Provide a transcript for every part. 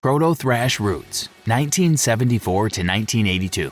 Proto-thrash roots, 1974 to 1982.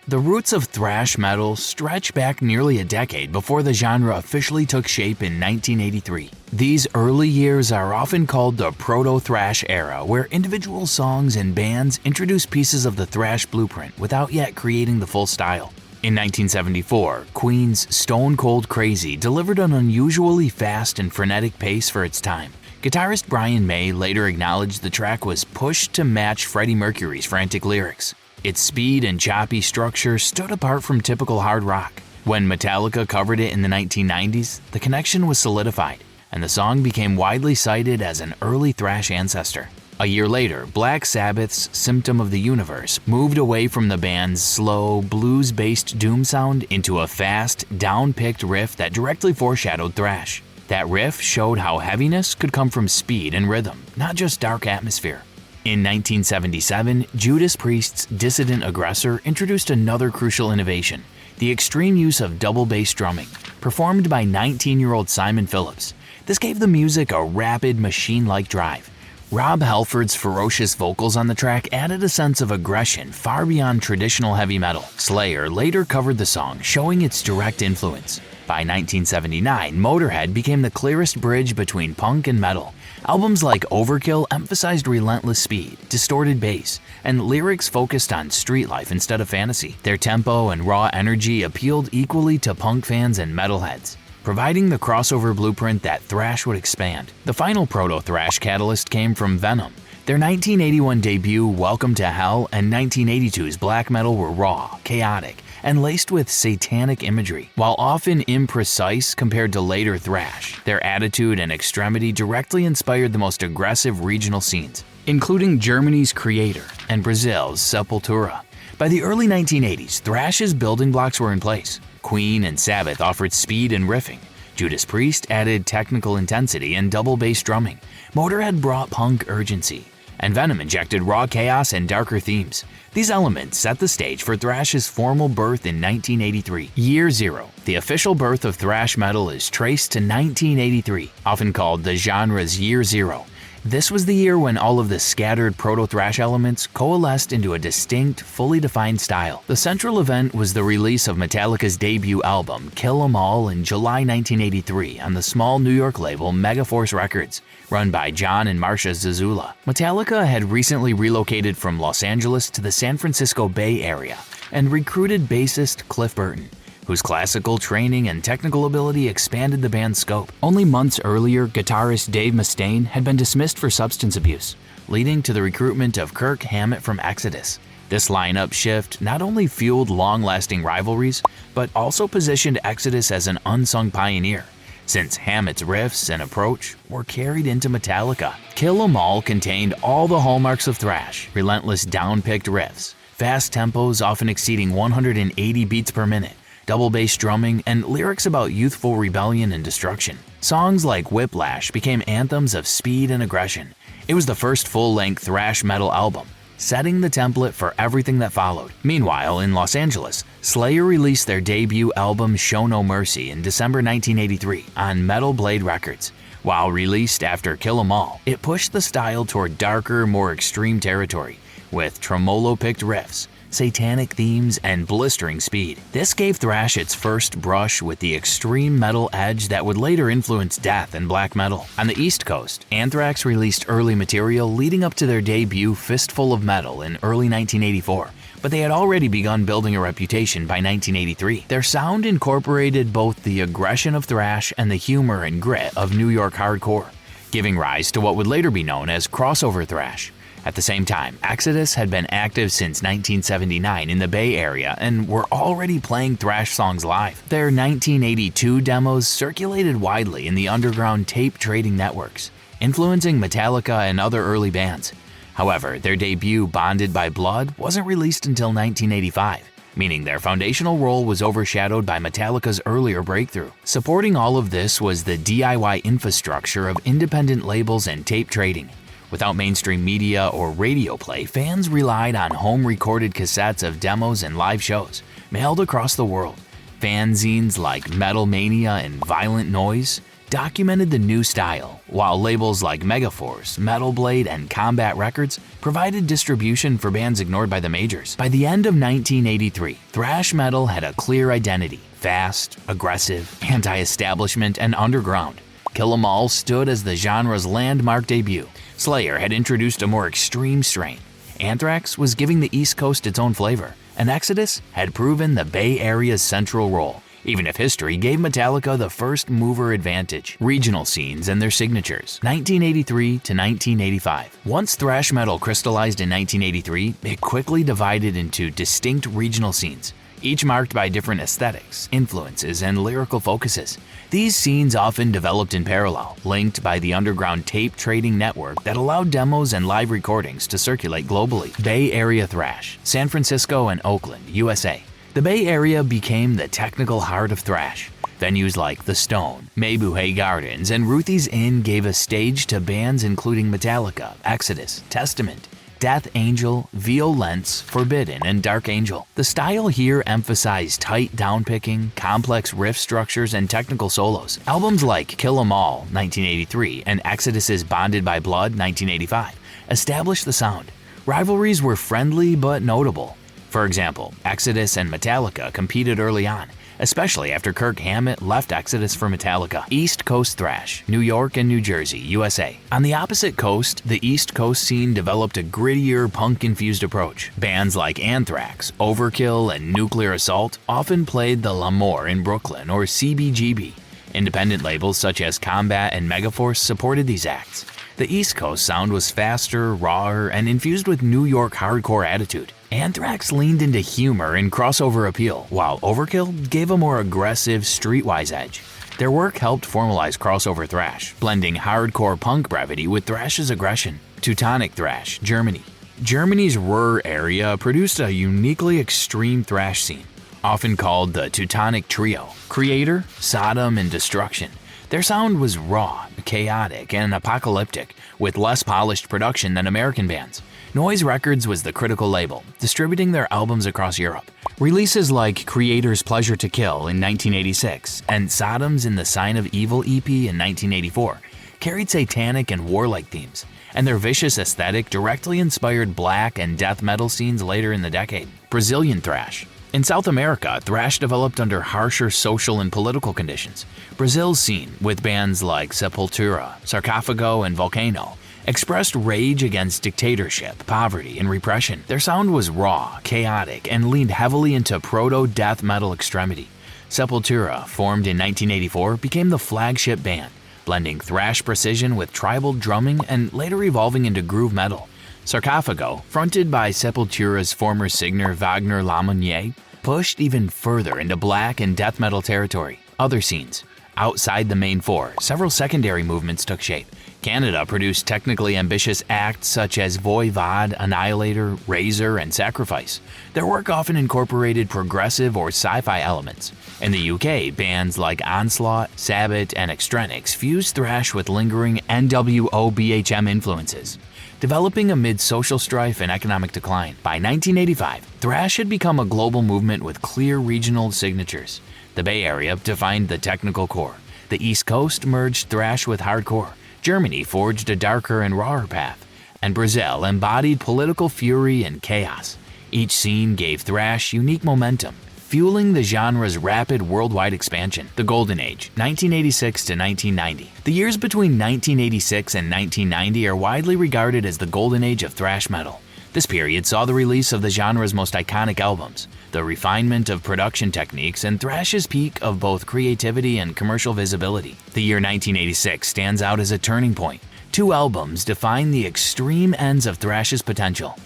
The roots of thrash metal stretch back nearly a decade before the genre officially took shape in 1983. These early years are often called the Proto-thrash era, where individual songs and bands introduce pieces of the thrash blueprint without yet creating the full style. In 1974, Queen's Stone Cold Crazy delivered an unusually fast and frenetic pace for its time. Guitarist Brian May later acknowledged the track was pushed to match Freddie Mercury's frantic lyrics. Its speed and choppy structure stood apart from typical hard rock. When Metallica covered it in the 1990s, the connection was solidified, and the song became widely cited as an early thrash ancestor. A year later, Black Sabbath's Symptom of the Universe moved away from the band's slow, blues-based doom sound into a fast, down-picked riff that directly foreshadowed thrash. That riff showed how heaviness could come from speed and rhythm, not just dark atmosphere. In 1977, Judas Priest's Dissident Aggressor introduced another crucial innovation, the extreme use of double bass drumming, performed by 19-year-old Simon Phillips. This gave the music a rapid, machine-like drive. Rob Halford's ferocious vocals on the track added a sense of aggression far beyond traditional heavy metal. Slayer later covered the song, showing its direct influence. By 1979, Motorhead became the clearest bridge between punk and metal. Albums like Overkill emphasized relentless speed, distorted bass, and lyrics focused on street life instead of fantasy. Their tempo and raw energy appealed equally to punk fans and metalheads, providing the crossover blueprint that thrash would expand. The final proto-thrash catalyst came from Venom. Their 1981 debut, Welcome to Hell, and 1982's black metal were raw, chaotic, and laced with satanic imagery. While often imprecise compared to later thrash, their attitude and extremity directly inspired the most aggressive regional scenes, including Germany's Kreator and Brazil's Sepultura. By the early 1980s, thrash's building blocks were in place. Queen and Sabbath offered speed and riffing. Judas Priest added technical intensity and double bass drumming. Motorhead brought punk urgency, and Venom injected raw chaos and darker themes. These elements set the stage for thrash's formal birth in 1983. Year Zero. The official birth of thrash metal is traced to 1983, often called the genre's Year Zero. This was the year when all of the scattered proto-thrash elements coalesced into a distinct, fully defined style. The central event was the release of Metallica's debut album, Kill 'Em All, in July 1983 on the small New York label Megaforce Records, run by John and Marcia Zazula. Metallica had recently relocated from Los Angeles to the San Francisco Bay Area and recruited bassist Cliff Burton, whose classical training and technical ability expanded the band's scope. Only months earlier, guitarist Dave Mustaine had been dismissed for substance abuse, leading to the recruitment of Kirk Hammett from Exodus. This lineup shift not only fueled long-lasting rivalries, but also positioned Exodus as an unsung pioneer, since Hammett's riffs and approach were carried into Metallica. Kill 'Em All contained all the hallmarks of thrash: relentless down-picked riffs, fast tempos often exceeding 180 beats per minute, double bass drumming, and lyrics about youthful rebellion and destruction. Songs like Whiplash became anthems of speed and aggression. It was the first full-length thrash metal album, setting the template for everything that followed. Meanwhile, in Los Angeles, Slayer released their debut album Show No Mercy in December 1983 on Metal Blade Records. While released after Kill 'Em All, it pushed the style toward darker, more extreme territory, with tremolo-picked riffs, satanic themes, and blistering speed. This gave thrash its first brush with the extreme metal edge that would later influence death and black metal. On the East Coast, Anthrax released early material leading up to their debut Fistful of Metal in early 1984, but they had already begun building a reputation by 1983. Their sound incorporated both the aggression of thrash and the humor and grit of New York hardcore, giving rise to what would later be known as crossover thrash. At the same time, Exodus had been active since 1979 in the Bay Area and were already playing thrash songs live. Their 1982 demos circulated widely in the underground tape trading networks, influencing Metallica and other early bands. However, their debut, Bonded by Blood, wasn't released until 1985, meaning their foundational role was overshadowed by Metallica's earlier breakthrough. Supporting all of this was the DIY infrastructure of independent labels and tape trading. Without mainstream media or radio play, fans relied on home-recorded cassettes of demos and live shows, mailed across the world. Fanzines like Metal Mania and Violent Noise documented the new style, while labels like Megaforce, Metal Blade, and Combat Records provided distribution for bands ignored by the majors. By the end of 1983, thrash metal had a clear identity: fast, aggressive, anti-establishment, and underground. Kill 'Em All stood as the genre's landmark debut. Slayer had introduced a more extreme strain. Anthrax was giving the East Coast its own flavor, and Exodus had proven the Bay Area's central role, even if history gave Metallica the first mover advantage. Regional scenes and their signatures, 1983 to 1985. Once thrash metal crystallized in 1983, it quickly divided into distinct regional scenes, each marked by different aesthetics, influences, and lyrical focuses. These scenes often developed in parallel, linked by the underground tape trading network that allowed demos and live recordings to circulate globally. Bay Area thrash, San Francisco and Oakland, USA. The Bay Area became the technical heart of thrash. Venues like The Stone, Mabuhay Gardens, and Ruthie's Inn gave a stage to bands including Metallica, Exodus, Testament, Death Angel, Violence, Forbidden, and Dark Angel. The style here emphasized tight downpicking, complex riff structures, and technical solos. Albums like Kill 'Em All, 1983, and Exodus's Bonded by Blood, 1985, established the sound. Rivalries were friendly but notable. For example, Exodus and Metallica competed early on, especially after Kirk Hammett left Exodus for Metallica. East Coast thrash, New York and New Jersey, USA. On the opposite coast, the East Coast scene developed a grittier, punk-infused approach. Bands like Anthrax, Overkill, and Nuclear Assault often played the L'Amour in Brooklyn or CBGB. Independent labels such as Combat and Megaforce supported these acts. The East Coast sound was faster, rawer, and infused with New York hardcore attitude. Anthrax leaned into humor and crossover appeal, while Overkill gave a more aggressive, streetwise edge. Their work helped formalize crossover thrash, blending hardcore punk brevity with thrash's aggression. Teutonic thrash, Germany. Germany's Ruhr area produced a uniquely extreme thrash scene, often called the Teutonic Trio: Kreator, Sodom, and Destruction. Their sound was raw, chaotic, and apocalyptic, with less polished production than American bands. Noise Records was the critical label, distributing their albums across Europe. Releases like Kreator's Pleasure to Kill in 1986 and Sodom's In the Sign of Evil EP in 1984 carried satanic and warlike themes, and their vicious aesthetic directly inspired black and death metal scenes later in the decade. Brazilian thrash. In South America, thrash developed under harsher social and political conditions. Brazil's scene, with bands like Sepultura, Sarcófago, and Volcano, expressed rage against dictatorship, poverty, and repression. Their sound was raw, chaotic, and leaned heavily into proto-death metal extremity. Sepultura, formed in 1984, became the flagship band, blending thrash precision with tribal drumming and later evolving into groove metal. Sarcófago, fronted by Sepultura's former singer Wagner Lamounier, pushed even further into black and death metal territory. Other scenes. Outside the main four, several secondary movements took shape. Canada produced technically ambitious acts such as Voivod, Annihilator, Razor, and Sacrifice. Their work often incorporated progressive or sci-fi elements. In the UK, bands like Onslaught, Sabbath, and Extremity fused thrash with lingering NWO/BHM influences, developing amid social strife and economic decline. By 1985, thrash had become a global movement with clear regional signatures. The Bay Area defined the technical core. The East Coast merged thrash with hardcore. Germany forged a darker and rawer path, and Brazil embodied political fury and chaos. Each scene gave thrash unique momentum, fueling the genre's rapid worldwide expansion. The Golden Age, 1986 to 1990. The years between 1986 and 1990 are widely regarded as the golden age of thrash metal. This period saw the release of the genre's most iconic albums, the refinement of production techniques, and thrash's peak of both creativity and commercial visibility. The year 1986 stands out as a turning point. Two albums define the extreme ends of thrash's potential.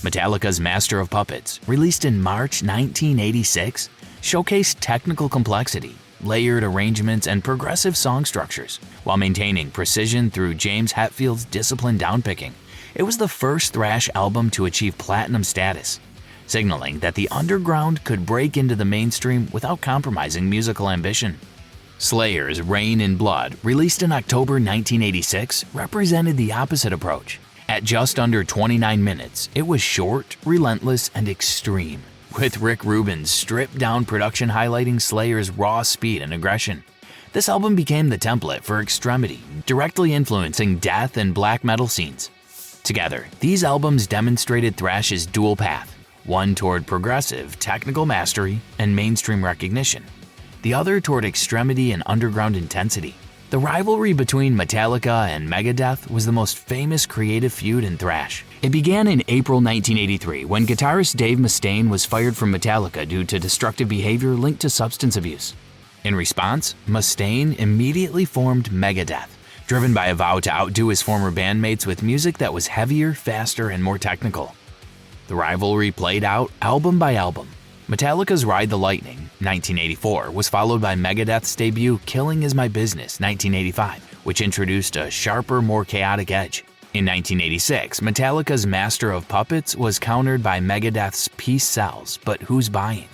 Metallica's Master of Puppets, released in March 1986, showcased technical complexity, layered arrangements, and progressive song structures, while maintaining precision through James Hetfield's disciplined downpicking. It was the first thrash album to achieve platinum status, signaling that the underground could break into the mainstream without compromising musical ambition. Slayer's Rain in Blood, released in October 1986, represented the opposite approach. At just under 29 minutes, it was short, relentless, and extreme, with Rick Rubin's stripped-down production highlighting Slayer's raw speed and aggression. This album became the template for Extremity, directly influencing death and black metal scenes. Together, these albums demonstrated thrash's dual path, one toward progressive, technical mastery and mainstream recognition, the other toward extremity and underground intensity. The rivalry between Metallica and Megadeth was the most famous creative feud in thrash. It began in April 1983 when guitarist Dave Mustaine was fired from Metallica due to destructive behavior linked to substance abuse. In response, Mustaine immediately formed Megadeth, driven by a vow to outdo his former bandmates with music that was heavier, faster, and more technical. The rivalry played out album by album. Metallica's Ride the Lightning, 1984, was followed by Megadeth's debut Killing Is My Business, 1985, which introduced a sharper, more chaotic edge. In 1986, Metallica's Master of Puppets was countered by Megadeth's Peace Sells, But Who's Buying?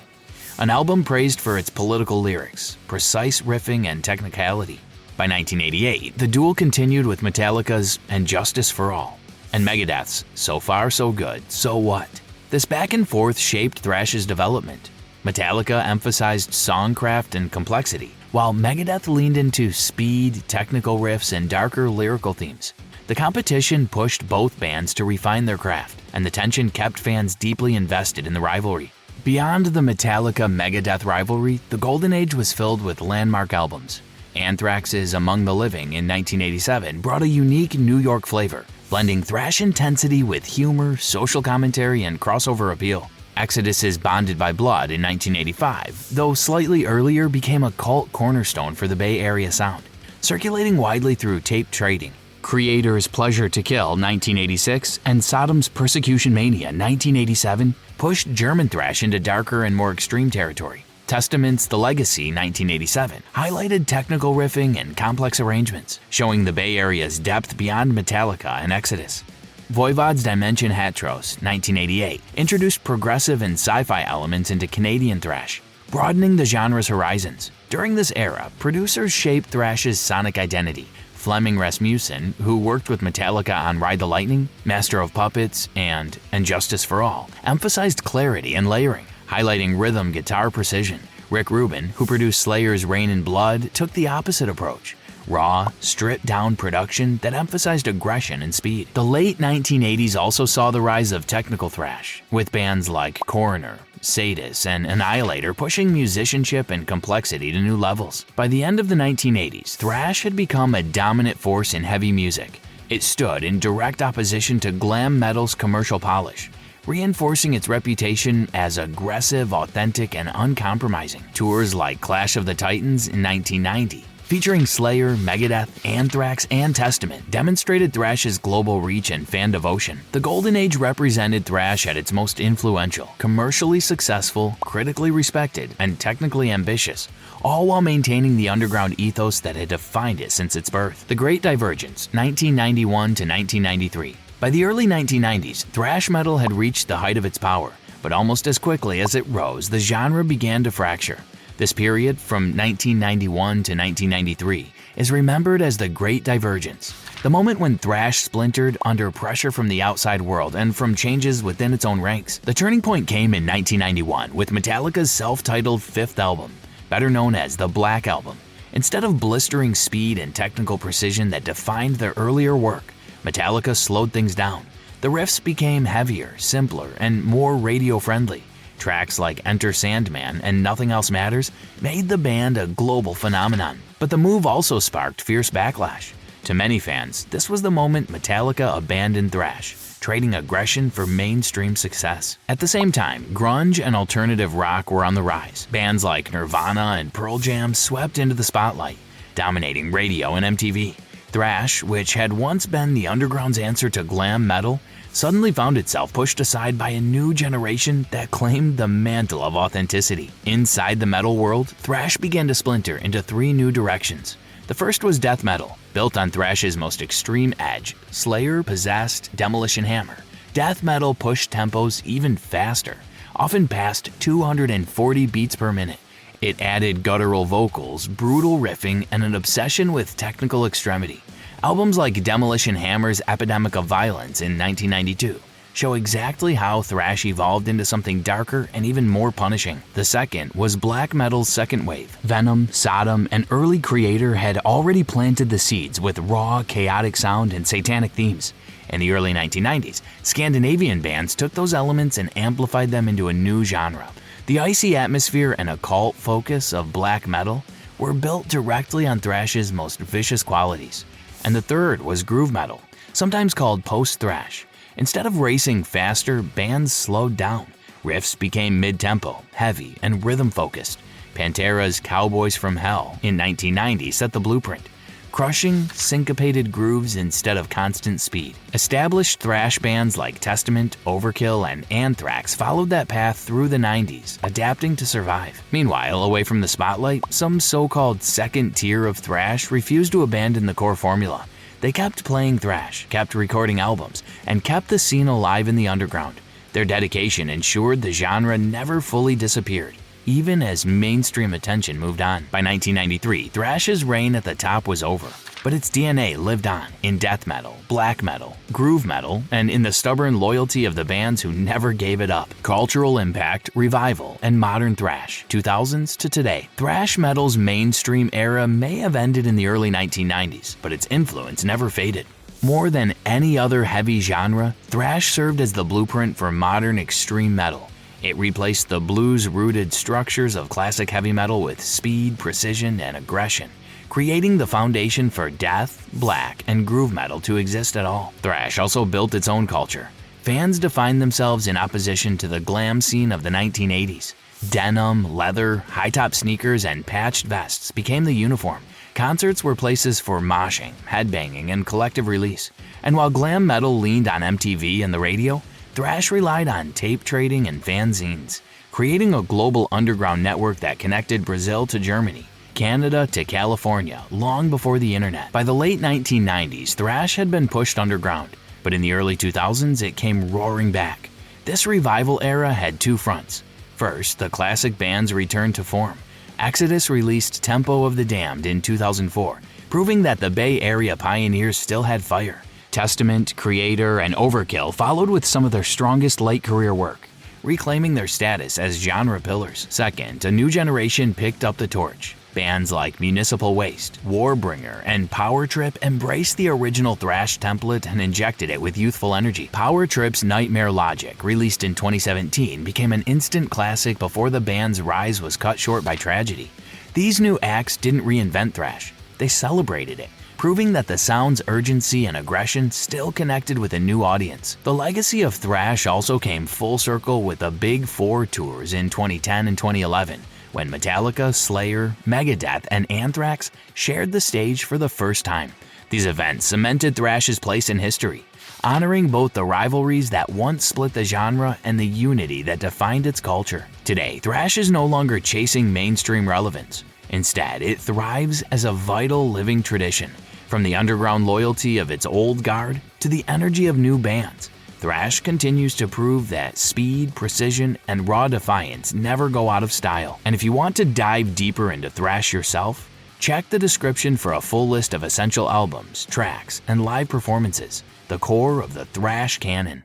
An album praised for its political lyrics, precise riffing, and technicality. By 1988, the duel continued with Metallica's And Justice for All, and Megadeth's So Far So Good, So What? This back and forth shaped thrash's development. Metallica emphasized songcraft and complexity, while Megadeth leaned into speed, technical riffs, and darker lyrical themes. The competition pushed both bands to refine their craft, and the tension kept fans deeply invested in the rivalry. Beyond the Metallica-Megadeth rivalry, the Golden Age was filled with landmark albums. Anthrax's Among the Living in 1987 brought a unique New York flavor, blending thrash intensity with humor, social commentary, and crossover appeal. Exodus's Bonded by Blood in 1985, though slightly earlier, became a cult cornerstone for the Bay Area sound, circulating widely through tape trading. Kreator's Pleasure to Kill 1986 and Sodom's Persecution Mania 1987 pushed German thrash into darker and more extreme territory. Testament's The Legacy 1987 highlighted technical riffing and complex arrangements, showing the Bay Area's depth beyond Metallica and Exodus. Voivod's Dimension Hatros 1988 introduced progressive and sci-fi elements into Canadian thrash, broadening the genre's horizons. During this era, producers shaped thrash's sonic identity. Flemming Rasmussen, who worked with Metallica on Ride the Lightning, Master of Puppets, and Justice for All, emphasized clarity and layering, highlighting rhythm guitar precision. Rick Rubin, who produced Slayer's Rain and Blood, took the opposite approach. Raw, stripped-down production that emphasized aggression and speed. The late 1980s also saw the rise of technical thrash, with bands like Coroner, Sadus, and Annihilator pushing musicianship and complexity to new levels. By the end of the 1980s, thrash had become a dominant force in heavy music. It stood in direct opposition to glam metal's commercial polish, reinforcing its reputation as aggressive, authentic, and uncompromising. Tours like Clash of the Titans in 1990, featuring Slayer, Megadeth, Anthrax, and Testament, demonstrated thrash's global reach and fan devotion. The Golden Age represented thrash at its most influential, commercially successful, critically respected, and technically ambitious, all while maintaining the underground ethos that had defined it since its birth. The Great Divergence, 1991 to 1993. By the early 1990s, thrash metal had reached the height of its power, but almost as quickly as it rose, the genre began to fracture. This period, from 1991 to 1993, is remembered as the Great Divergence, the moment when thrash splintered under pressure from the outside world and from changes within its own ranks. The turning point came in 1991 with Metallica's self-titled fifth album, better known as the Black Album. Instead of blistering speed and technical precision that defined their earlier work, Metallica slowed things down. The riffs became heavier, simpler, and more radio-friendly. Tracks like Enter Sandman and Nothing Else Matters made the band a global phenomenon. But the move also sparked fierce backlash. To many fans, this was the moment Metallica abandoned thrash, trading aggression for mainstream success. At the same time, grunge and alternative rock were on the rise. Bands like Nirvana and Pearl Jam swept into the spotlight, dominating radio and MTV. Thrash, which had once been the underground's answer to glam metal, suddenly found itself pushed aside by a new generation that claimed the mantle of authenticity. Inside the metal world, thrash began to splinter into three new directions. The first was death metal, built on thrash's most extreme edge: Slayer, Possessed, Demolition Hammer. Death metal pushed tempos even faster, often past 240 beats per minute. It added guttural vocals, brutal riffing, and an obsession with technical extremity. Albums like Demolition Hammer's Epidemic of Violence in 1992, show exactly how thrash evolved into something darker and even more punishing. The second was black metal's second wave. Venom, Sodom, and early Kreator had already planted the seeds with raw, chaotic sound and satanic themes. In the early 1990s, Scandinavian bands took those elements and amplified them into a new genre. The icy atmosphere and occult focus of black metal were built directly on thrash's most vicious qualities. And the third was groove metal, sometimes called post-thrash. Instead of racing faster, bands slowed down. Riffs became mid-tempo, heavy, and rhythm-focused. Pantera's Cowboys from Hell in 1990 set the blueprint, crushing syncopated grooves instead of constant speed. Established thrash bands like Testament, Overkill, and Anthrax followed that path through the 90s, adapting to survive. Meanwhile, away from the spotlight, some so-called second tier of thrash refused to abandon the core formula. They kept playing thrash, kept recording albums, and kept the scene alive in the underground. Their dedication ensured the genre never fully disappeared, even as mainstream attention moved on. By 1993, thrash's reign at the top was over, but its DNA lived on in death metal, black metal, groove metal, and in the stubborn loyalty of the bands who never gave it up. Cultural impact, revival, and modern thrash, 2000s to today. Thrash metal's mainstream era may have ended in the early 1990s, but its influence never faded. More than any other heavy genre, thrash served as the blueprint for modern extreme metal. It replaced the blues-rooted structures of classic heavy metal with speed, precision, and aggression, creating the foundation for death, black, and groove metal to exist at all. Thrash also built its own culture. Fans defined themselves in opposition to the glam scene of the 1980s. Denim, leather, high-top sneakers, and patched vests became the uniform. Concerts were places for moshing, headbanging, and collective release. And while glam metal leaned on MTV and the radio, thrash relied on tape trading and fanzines, creating a global underground network that connected Brazil to Germany, Canada to California, long before the internet. By the late 1990s, thrash had been pushed underground, but in the early 2000s it came roaring back. This revival era had two fronts. First, the classic bands returned to form. Exodus released Tempo of the Damned in 2004, proving that the Bay Area pioneers still had fire. Testament, Kreator, and Overkill followed with some of their strongest late career work, reclaiming their status as genre pillars. Second, a new generation picked up the torch. Bands like Municipal Waste, Warbringer, and Power Trip embraced the original thrash template and injected it with youthful energy. Power Trip's Nightmare Logic, released in 2017, became an instant classic before the band's rise was cut short by tragedy. These new acts didn't reinvent thrash, they celebrated it, proving that the sound's urgency and aggression still connected with a new audience. The legacy of thrash also came full circle with the Big Four tours in 2010 and 2011, when Metallica, Slayer, Megadeth, and Anthrax shared the stage for the first time. These events cemented thrash's place in history, honoring both the rivalries that once split the genre and the unity that defined its culture. Today, thrash is no longer chasing mainstream relevance. Instead, it thrives as a vital living tradition. From the underground loyalty of its old guard to the energy of new bands, thrash continues to prove that speed, precision, and raw defiance never go out of style. And if you want to dive deeper into thrash yourself, check the description for a full list of essential albums, tracks, and live performances, the core of the thrash canon.